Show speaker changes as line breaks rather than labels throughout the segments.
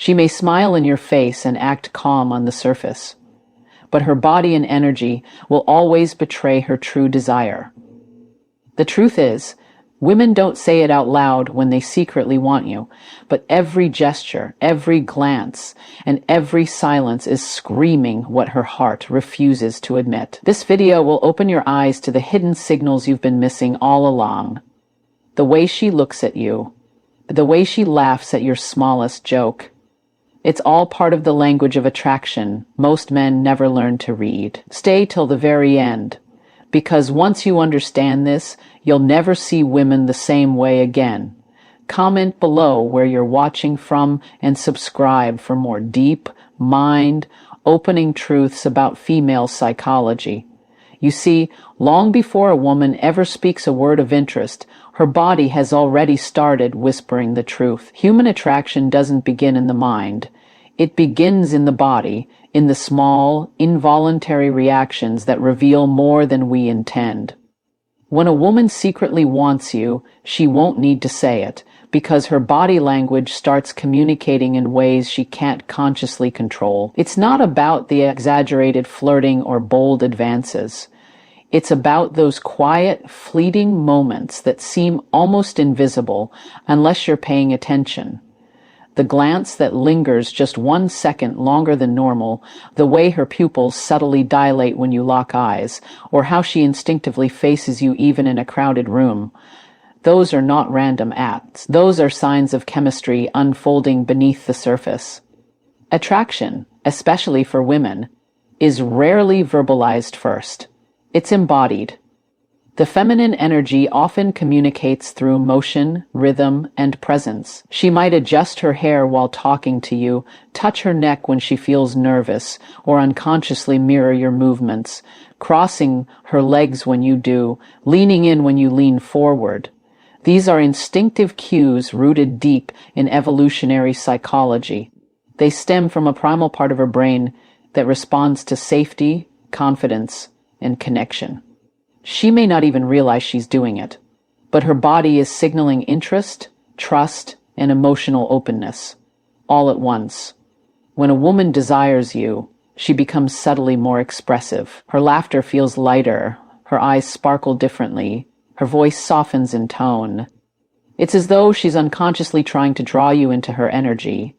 She may smile in your face and act calm on the surface, but her body and energy will always betray her true desire. The truth is, women don't say it out loud when they secretly want you, but every gesture, every glance, and every silence is screaming what her heart refuses to admit. This video will open your eyes to the hidden signals you've been missing all along. The way she looks at you, the way she laughs at your smallest joke. It's all part of the language of attraction most men never learn to read. Stay till the very end, because once you understand this, you'll never see women the same way again. Comment below where you're watching from and subscribe for more deep, mind-opening truths about female psychology. You see, long before a woman ever speaks a word of interest, her body has already started whispering the truth. Human attraction doesn't begin in the mind. It begins in the body, in the small, involuntary reactions that reveal more than we intend. When a woman secretly wants you, she won't need to say it, because her body language starts communicating in ways she can't consciously control. It's not about the exaggerated flirting or bold advances. It's about those quiet, fleeting moments that seem almost invisible unless you're paying attention. The glance that lingers just 1 second longer than normal, the way her pupils subtly dilate when you lock eyes, or how she instinctively faces you even in a crowded room. Those are not random acts. Those are signs of chemistry unfolding beneath the surface. Attraction, especially for women, is rarely verbalized first. It's embodied. The feminine energy often communicates through motion, rhythm, and presence. She might adjust her hair while talking to you, touch her neck when she feels nervous, or unconsciously mirror your movements, crossing her legs when you do, leaning in when you lean forward. These are instinctive cues rooted deep in evolutionary psychology. They stem from a primal part of her brain that responds to safety, confidence, and connection. She may not even realize she's doing it, but her body is signaling interest, trust, and emotional openness, all at once. When a woman desires you, she becomes subtly more expressive. Her laughter feels lighter, her eyes sparkle differently, her voice softens in tone. It's as though she's unconsciously trying to draw you into her energy.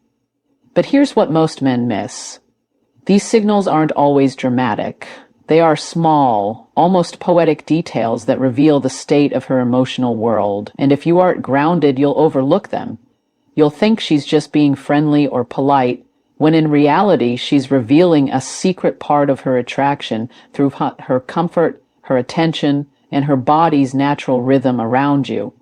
But here's what most men miss. These signals aren't always dramatic. They are small, almost poetic details that reveal the state of her emotional world, and if you aren't grounded, you'll overlook them. You'll think she's just being friendly or polite, when in reality she's revealing a secret part of her attraction through her comfort, her attention, and her body's natural rhythm around you.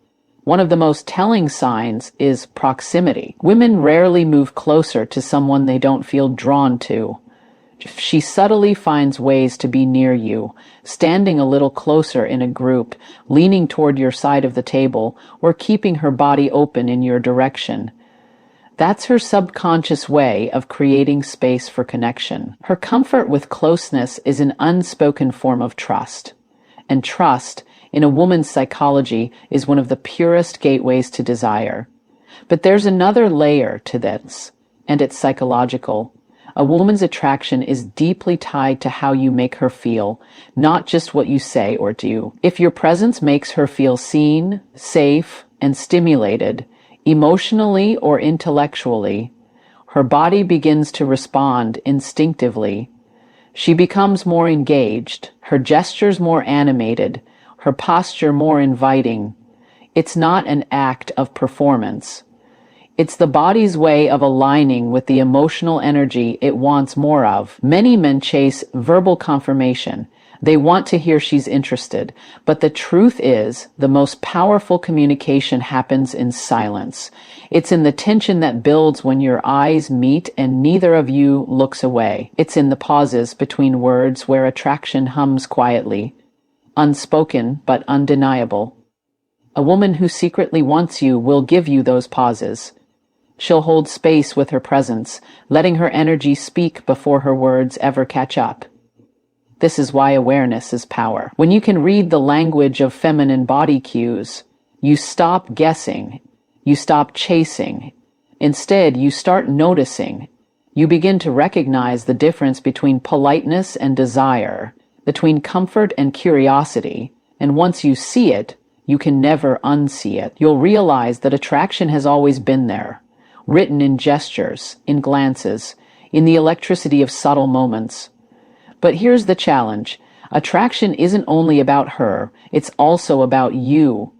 One of the most telling signs is proximity. Women rarely move closer to someone they don't feel drawn to. She subtly finds ways to be near you, standing a little closer in a group, leaning toward your side of the table, or keeping her body open in your direction. That's her subconscious way of creating space for connection. Her comfort with closeness is an unspoken form of trust. And trust, in a woman's psychology, is one of the purest gateways to desire. But there's another layer to this, and it's psychological. A woman's attraction is deeply tied to how you make her feel, not just what you say or do. If your presence makes her feel seen, safe, and stimulated, emotionally or intellectually, her body begins to respond instinctively. She becomes more engaged, her gestures more animated, her posture more inviting. It's not an act of performance. It's the body's way of aligning with the emotional energy it wants more of. Many men chase verbal confirmation. They want to hear she's interested. But the truth is, the most powerful communication happens in silence. It's in the tension that builds when your eyes meet and neither of you looks away. It's in the pauses between words where attraction hums quietly, unspoken but undeniable. A woman who secretly wants you will give you those pauses. She'll hold space with her presence, letting her energy speak before her words ever catch up. This is why awareness is power. When you can read the language of feminine body cues, you stop guessing, you stop chasing. Instead, you start noticing. You begin to recognize the difference between politeness and desire, between comfort and curiosity, and once you see it, you can never unsee it. You'll realize that attraction has always been there, written in gestures, in glances, in the electricity of subtle moments. But here's the challenge. Attraction isn't only about her, it's also about you.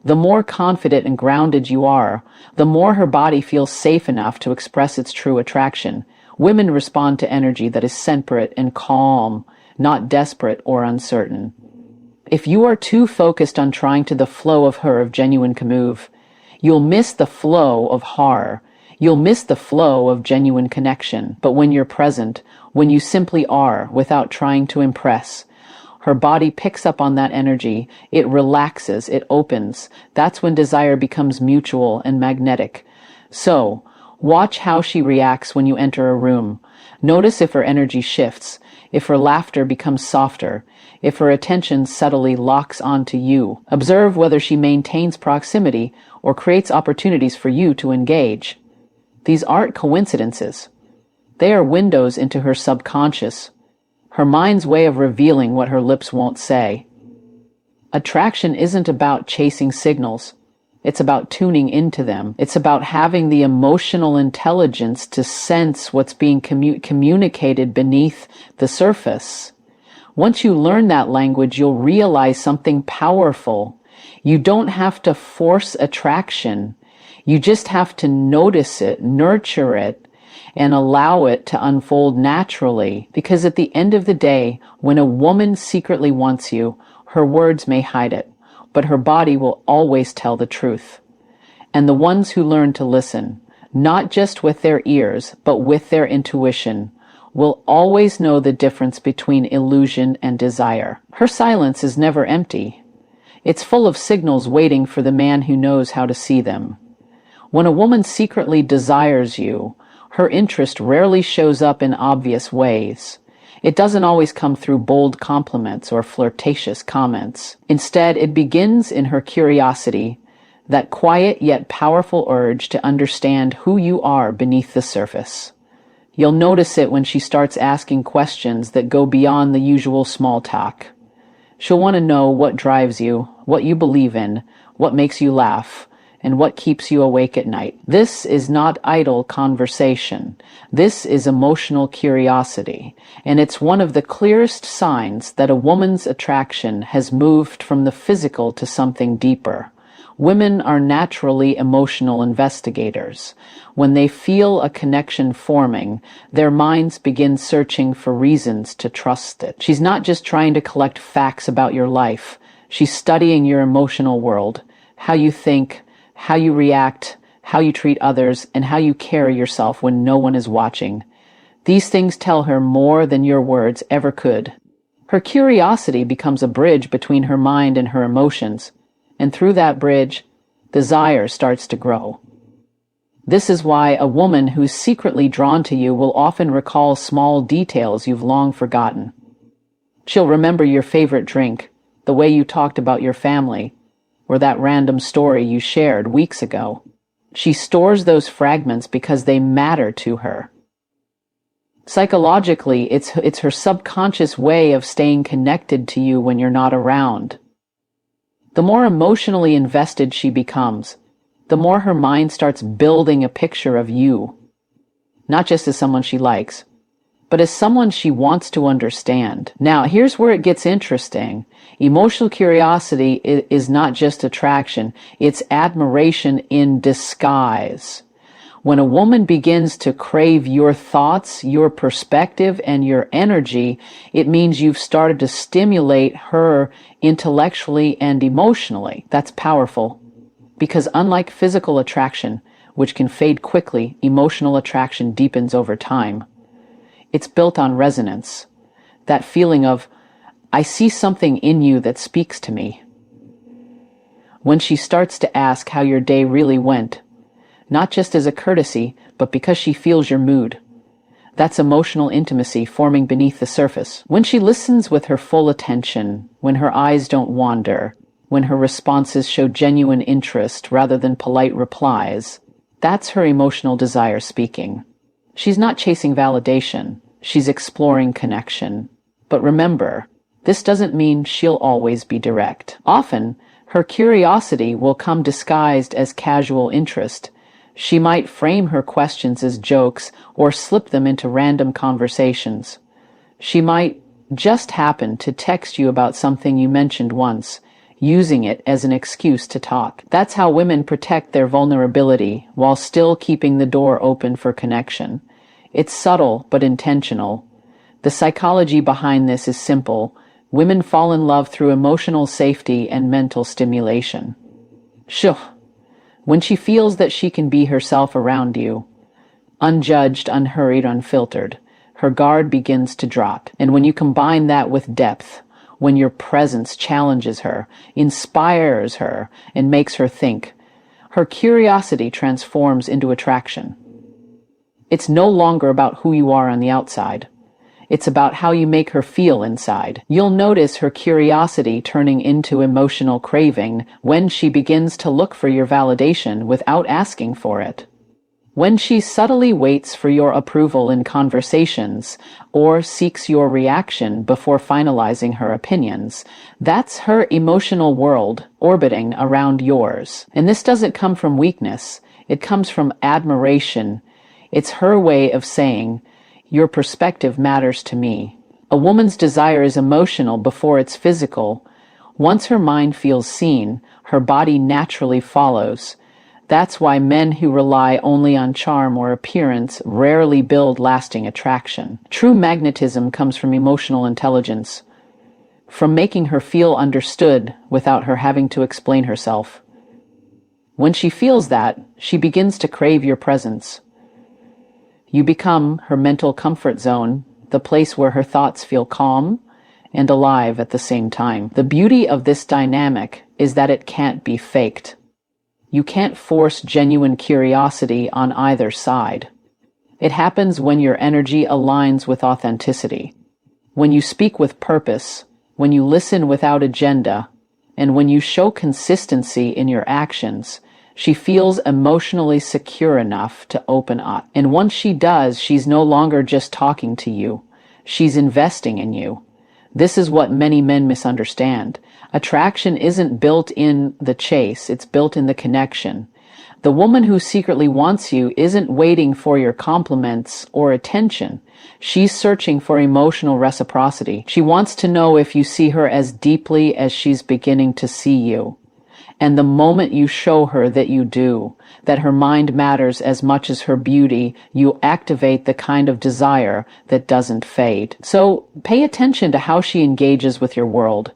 The more confident and grounded you are, the more her body feels safe enough to express its true attraction. Women respond to energy that is temperate and calm, not desperate or uncertain. If you are too focused on trying to the flow of her of genuine move, you'll miss the flow of her. You'll miss the flow of genuine connection. But when you're present, when you simply are, without trying to impress, her body picks up on that energy, it relaxes, it opens. That's when desire becomes mutual and magnetic. So, watch how she reacts when you enter a room. Notice if her energy shifts, if her laughter becomes softer, if her attention subtly locks onto you. Observe whether she maintains proximity or creates opportunities for you to engage. These aren't coincidences. They are windows into her subconscious, her mind's way of revealing what her lips won't say. Attraction isn't about chasing signals. It's about tuning into them. It's about having the emotional intelligence to sense what's being communicated beneath the surface. Once you learn that language, you'll realize something powerful. You don't have to force attraction. You just have to notice it, nurture it, and allow it to unfold naturally. Because at the end of the day, when a woman secretly wants you, her words may hide it, but her body will always tell the truth. And the ones who learn to listen, not just with their ears, but with their intuition, will always know the difference between illusion and desire. Her silence is never empty. It's full of signals waiting for the man who knows how to see them. When a woman secretly desires you, her interest rarely shows up in obvious ways. It doesn't always come through bold compliments or flirtatious comments. Instead, it begins in her curiosity, that quiet yet powerful urge to understand who you are beneath the surface. You'll notice it when she starts asking questions that go beyond the usual small talk. She'll want to know what drives you, what you believe in, what makes you laugh, and what keeps you awake at night. This is not idle conversation. This is emotional curiosity, and it's one of the clearest signs that a woman's attraction has moved from the physical to something deeper. Women are naturally emotional investigators. When they feel a connection forming, their minds begin searching for reasons to trust it. She's not just trying to collect facts about your life. She's studying your emotional world, how you think, how you react, how you treat others, and how you carry yourself when no one is watching. These things tell her more than your words ever could. Her curiosity becomes a bridge between her mind and her emotions, and through that bridge, desire starts to grow. This is why a woman who's secretly drawn to you will often recall small details you've long forgotten. She'll remember your favorite drink, the way you talked about your family, or that random story you shared weeks ago. She stores those fragments because they matter to her. Psychologically, it's her subconscious way of staying connected to you when you're not around. The more emotionally invested she becomes, the more her mind starts building a picture of you, not just as someone she likes, but as someone she wants to understand. Now, here's where it gets interesting. Emotional curiosity is not just attraction, it's admiration in disguise. When a woman begins to crave your thoughts, your perspective, and your energy, it means you've started to stimulate her intellectually and emotionally. That's powerful, because unlike physical attraction, which can fade quickly, emotional attraction deepens over time. It's built on resonance, that feeling of, I see something in you that speaks to me. When she starts to ask how your day really went, not just as a courtesy, but because she feels your mood, that's emotional intimacy forming beneath the surface. When she listens with her full attention, when her eyes don't wander, when her responses show genuine interest rather than polite replies, That's her emotional desire speaking. She's not chasing validation, she's exploring connection. But remember, this doesn't mean she'll always be direct. Often, her curiosity will come disguised as casual interest. She might frame her questions as jokes or slip them into random conversations. She might just happen to text you about something you mentioned once, using it as an excuse to talk. That's how women protect their vulnerability while still keeping the door open for connection. It's subtle but intentional. The psychology behind this is simple. Women fall in love through emotional safety and mental stimulation. Shoo! When she feels that she can be herself around you, unjudged, unhurried, unfiltered, her guard begins to drop. And when you combine that with depth, when your presence challenges her, inspires her, and makes her think, her curiosity transforms into attraction. It's no longer about who you are on the outside. It's about how you make her feel inside. You'll notice her curiosity turning into emotional craving when she begins to look for your validation without asking for it. When she subtly waits for your approval in conversations or seeks your reaction before finalizing her opinions, that's her emotional world orbiting around yours. And this doesn't come from weakness. It comes from admiration. It's her way of saying, "Your perspective matters to me." A woman's desire is emotional before it's physical. Once her mind feels seen, her body naturally follows. That's why men who rely only on charm or appearance rarely build lasting attraction. True magnetism comes from emotional intelligence, from making her feel understood without her having to explain herself. When she feels that, she begins to crave your presence. You become her mental comfort zone, the place where her thoughts feel calm and alive at the same time. The beauty of this dynamic is that it can't be faked. You can't force genuine curiosity on either side. It happens when your energy aligns with authenticity, when you speak with purpose, when you listen without agenda, and when you show consistency in your actions. She feels emotionally secure enough to open up. And once she does, she's no longer just talking to you. She's investing in you. This is what many men misunderstand. Attraction isn't built in the chase, it's built in the connection. The woman who secretly wants you isn't waiting for your compliments or attention. She's searching for emotional reciprocity. She wants to know if you see her as deeply as she's beginning to see you. And the moment you show her that you do, that her mind matters as much as her beauty, you activate the kind of desire that doesn't fade. So pay attention to how she engages with your world.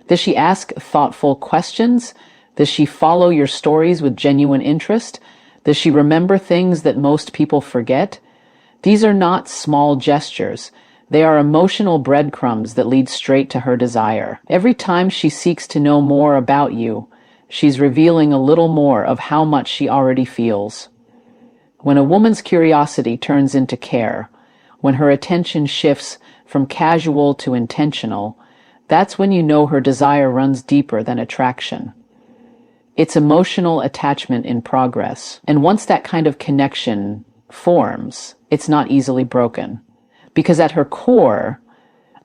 Does she ask thoughtful questions? Does she follow your stories with genuine interest? Does she remember things that most people forget? These are not small gestures. They are emotional breadcrumbs that lead straight to her desire. Every time she seeks to know more about you, she's revealing a little more of how much she already feels. When a woman's curiosity turns into care, when her attention shifts from casual to intentional, that's when you know her desire runs deeper than attraction. It's emotional attachment in progress. And once that kind of connection forms, it's not easily broken. Because at her core,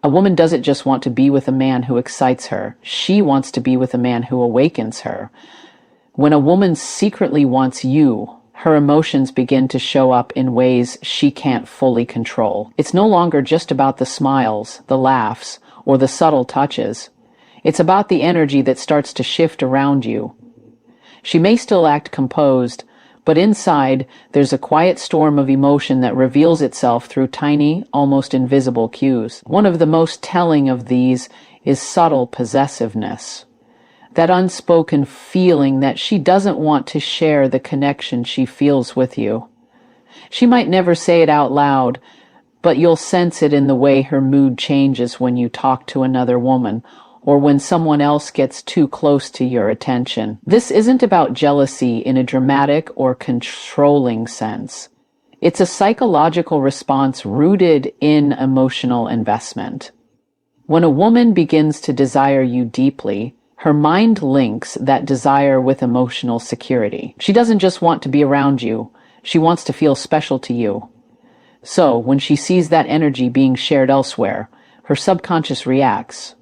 a woman doesn't just want to be with a man who excites her. She wants to be with a man who awakens her. When a woman secretly wants you, her emotions begin to show up in ways she can't fully control. It's no longer just about the smiles, the laughs, or the subtle touches. It's about the energy that starts to shift around you. She may still act composed, but inside there's a quiet storm of emotion that reveals itself through tiny, almost invisible cues. One of the most telling of these is subtle possessiveness. That unspoken feeling that she doesn't want to share the connection she feels with you. She might never say it out loud, but you'll sense it in the way her mood changes when you talk to another woman, or when someone else gets too close to your attention. This isn't about jealousy in a dramatic or controlling sense. It's a psychological response rooted in emotional investment. When a woman begins to desire you deeply, Her mind links that desire with emotional security. She doesn't just want to be around you, she wants to feel special to you. So, when she sees that energy being shared elsewhere, her subconscious reacts.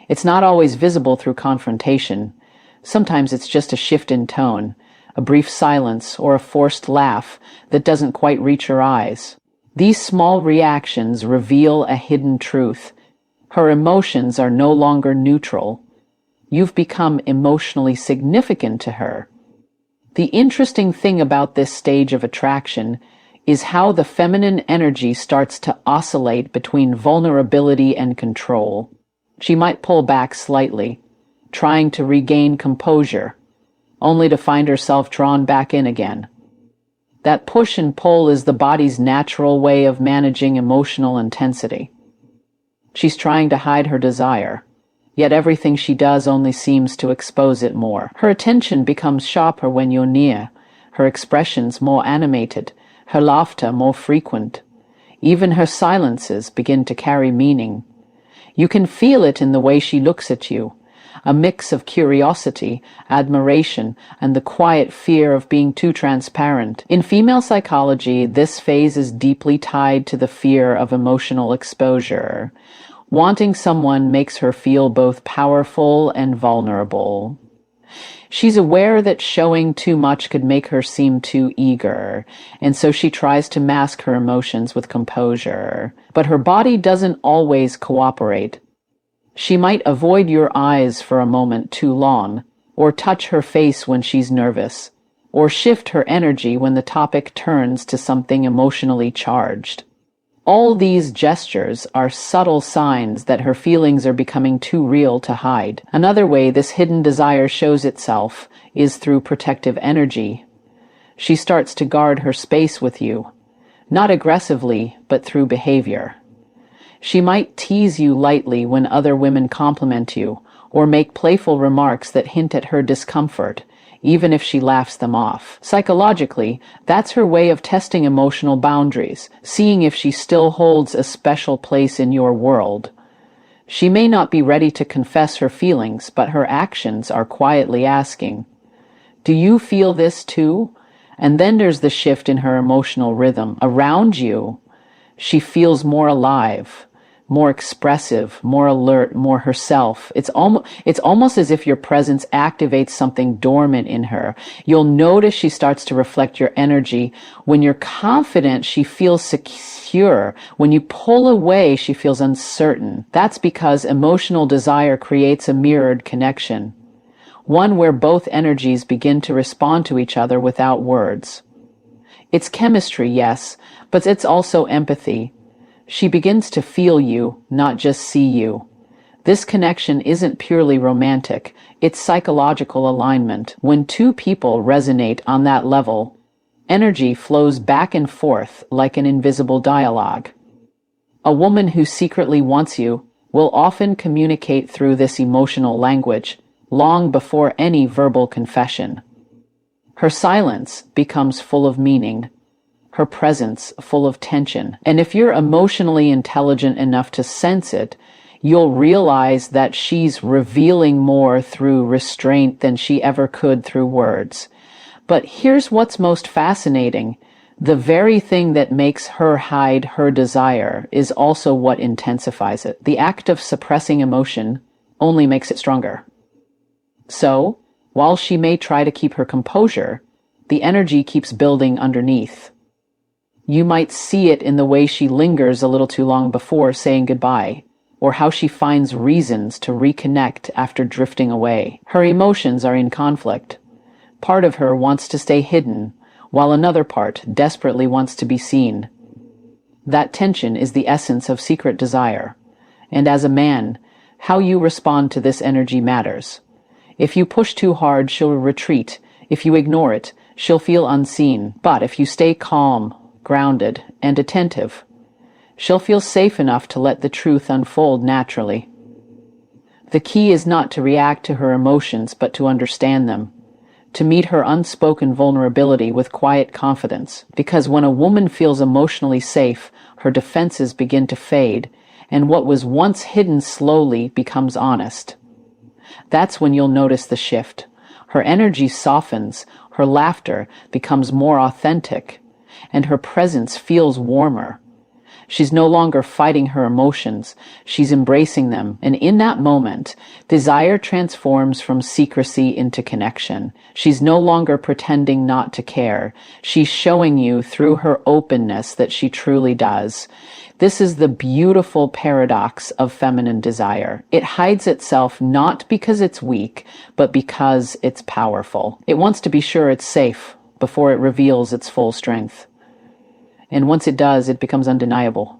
It's not always visible through confrontation. Sometimes it's just a shift in tone, a brief silence, or a forced laugh that doesn't quite reach her eyes. These small reactions reveal a hidden truth. Her emotions are no longer neutral. You've become emotionally significant to her. The interesting thing about this stage of attraction is how the feminine energy starts to oscillate between vulnerability and control. She might pull back slightly, trying to regain composure, only to find herself drawn back in again. That push and pull is the body's natural way of managing emotional intensity. She's trying to hide her desire, yet everything she does only seems to expose it more. Her attention becomes sharper when you're near, her expressions more animated, her laughter more frequent. Even her silences begin to carry meaning. You can feel it in the way she looks at you, a mix of curiosity, admiration, and the quiet fear of being too transparent. In female psychology, this phase is deeply tied to the fear of emotional exposure. Wanting someone makes her feel both powerful and vulnerable. She's aware that showing too much could make her seem too eager, and so she tries to mask her emotions with composure. But her body doesn't always cooperate. She might avoid your eyes for a moment too long, or touch her face when she's nervous, or shift her energy when the topic turns to something emotionally charged. All these gestures are subtle signs that her feelings are becoming too real to hide. Another way this hidden desire shows itself is through protective energy. She starts to guard her space with you, not aggressively, but through behavior. She might tease you lightly when other women compliment you, or make playful remarks that hint at her discomfort, even if she laughs them off. Psychologically, that's her way of testing emotional boundaries, seeing if she still holds a special place in your world. She may not be ready to confess her feelings, but her actions are quietly asking, "Do you feel this too?" And then there's the shift in her emotional rhythm. Around you, she feels more alive, more expressive, more alert, more herself. It's almost as if your presence activates something dormant in her. You'll notice she starts to reflect your energy. When you're confident, she feels secure. When you pull away, she feels uncertain. That's because emotional desire creates a mirrored connection, one where both energies begin to respond to each other without words. It's chemistry, yes, but it's also empathy. She begins to feel you, not just see you. This connection isn't purely romantic, it's psychological alignment. When two people resonate on that level, energy flows back and forth like an invisible dialogue. A woman who secretly wants you will often communicate through this emotional language long before any verbal confession. Her silence becomes full of meaning, her presence full of tension. And if you're emotionally intelligent enough to sense it, you'll realize that she's revealing more through restraint than she ever could through words. But here's what's most fascinating. The very thing that makes her hide her desire is also what intensifies it. The act of suppressing emotion only makes it stronger. So, while she may try to keep her composure, the energy keeps building underneath. You might see it in the way she lingers a little too long before saying goodbye, or how she finds reasons to reconnect after drifting away. Her emotions are in conflict. Part of her wants to stay hidden, while another part desperately wants to be seen. That tension is the essence of secret desire. And as a man, how you respond to this energy matters. If you push too hard, she'll retreat. If you ignore it, she'll feel unseen. But if you stay calm, grounded, and attentive, she'll feel safe enough to let the truth unfold naturally. The key is not to react to her emotions, but to understand them, to meet her unspoken vulnerability with quiet confidence. Because when a woman feels emotionally safe, her defenses begin to fade, and what was once hidden slowly becomes honest. That's when you'll notice the shift. Her energy softens, her laughter becomes more authentic, and her presence feels warmer. She's no longer fighting her emotions, she's embracing them. And in that moment, desire transforms from secrecy into connection. She's no longer pretending not to care. She's showing you through her openness that she truly does. This is the beautiful paradox of feminine desire. It hides itself not because it's weak, but because it's powerful. It wants to be sure it's safe before it reveals its full strength. And once it does, it becomes undeniable.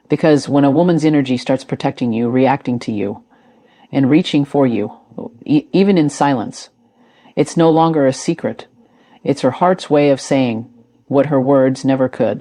Because when a woman's energy starts protecting you, reacting to you, and reaching for you, even in silence, it's no longer a secret. It's her heart's way of saying what her words never could.